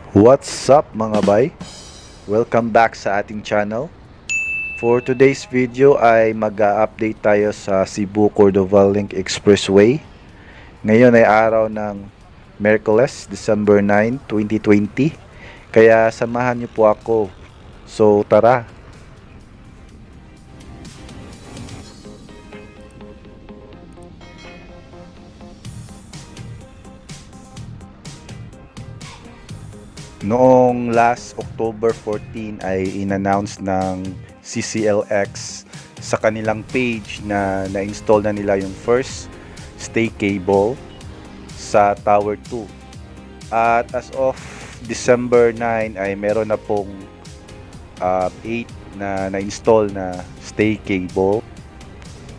What's up mga bay? Welcome back sa ating channel. For today's video ay mag-update tayo sa Cebu-Cordova Link Expressway. Ngayon ay araw ng Miyerkules, December 9, 2020. Kaya samahan niyo po ako. So tara! Noong last October 14 ay in-announce ng CCLX sa kanilang page na na-install na nila yung first stay cable sa Tower 2. At as of December 9 ay meron na pong 8 na na-install na stay cable.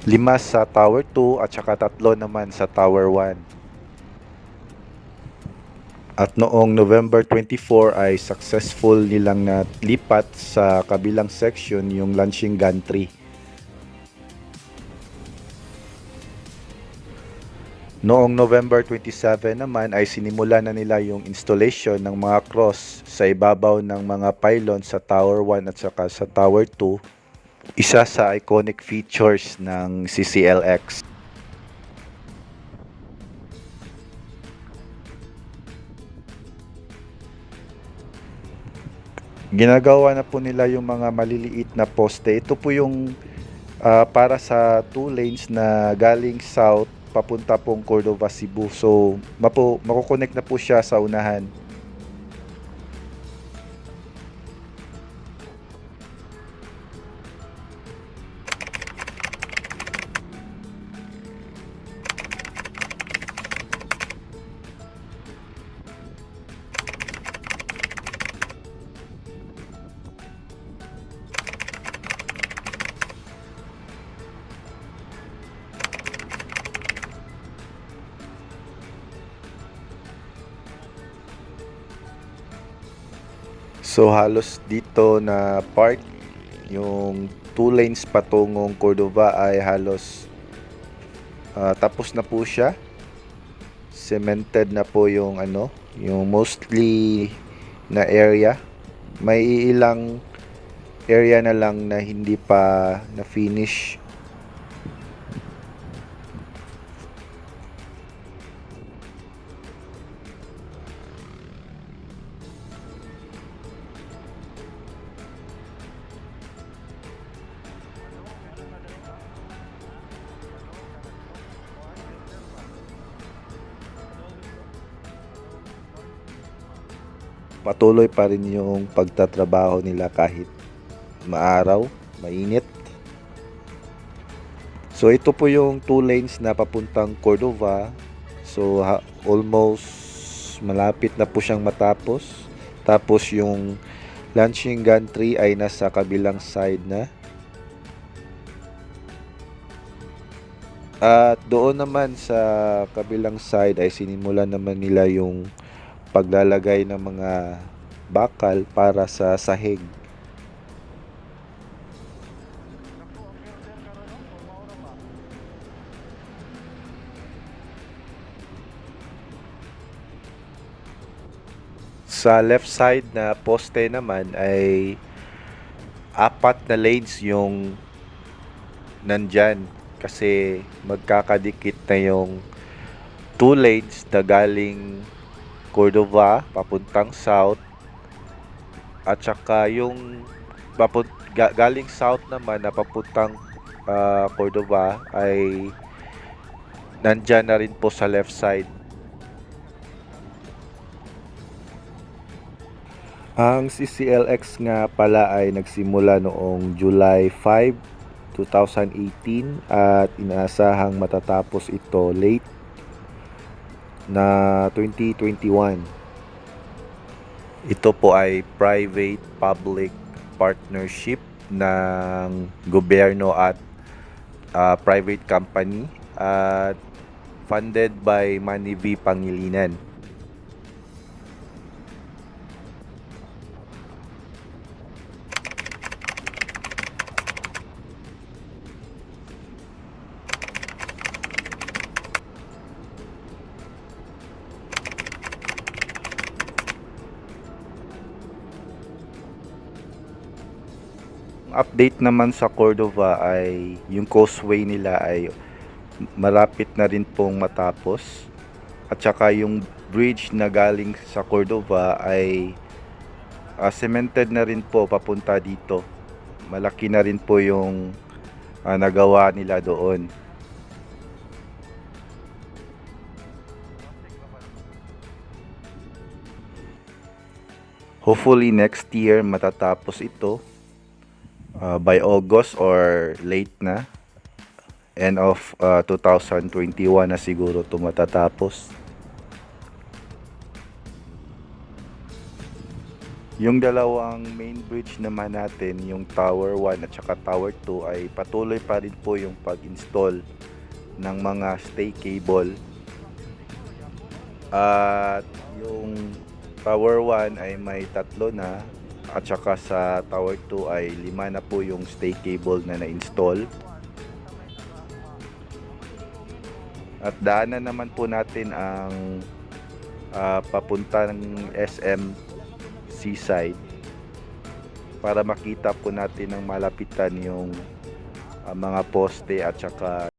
5 sa Tower 2 at saka 3 naman sa Tower 1. At noong November 24 ay successful nilang nalipat sa kabilang section yung launching gantry. Noong November 27 naman ay sinimula na nila yung installation ng mga cross sa ibabaw ng mga pylon sa Tower 1 at saka sa Tower 2, isa sa iconic features ng CCLX. Ginagawa na po nila yung mga maliliit na poste. Ito po yung para sa 2 lanes na galing south papunta pong Cordova, Cebu. So makukonect na po siya sa unahan. So halos dito na part yung 2 lanes patungong Cordova ay halos tapos na po siya. Cemented na po yung yung mostly na area. May ilang area na lang na hindi pa na finish. Patuloy pa rin yung pagtatrabaho nila kahit maaraw, mainit. So ito po yung 2 lanes na papuntang Cordova. So almost malapit na po siyang matapos. Tapos yung launching gantry ay nasa kabilang side na. At doon naman sa kabilang side ay sinimulan naman nila yung paglalagay ng mga bakal para sa sahig. Sa left side na poste naman ay 4 na lanes yung nandyan kasi magkakadikit na yung 2 lanes na galing Cordova papuntang south at saka yung galing south naman na papuntang Cordova ay nandyan na rin po sa left side. Ang CCLX nga pala ay nagsimula noong July 5, 2018 at inaasahang matatapos ito late na 2021. Ito po ay private-public partnership ng gobyerno at private company at funded by Manny V. Pangilinan. Update naman sa Cordova ay yung causeway nila ay malapit na rin pong matapos. At saka yung bridge na galing sa Cordova ay cemented na rin po papunta dito. Malaki na rin po yung nagawa nila doon. Hopefully next year matatapos ito. By August or late na. End of 2021 na siguro ito matatapos. Yung dalawang main bridge naman natin, yung Tower 1 at saka Tower 2 ay patuloy pa rin po yung pag-install ng mga stay cable. At yung Tower 1 ay may 3 na at saka sa Tower 2 ay 5 na po yung stay cable na na-install. At daanan naman po natin ang papunta ng SM Seaside para makita po natin ng malapitan yung mga poste at saka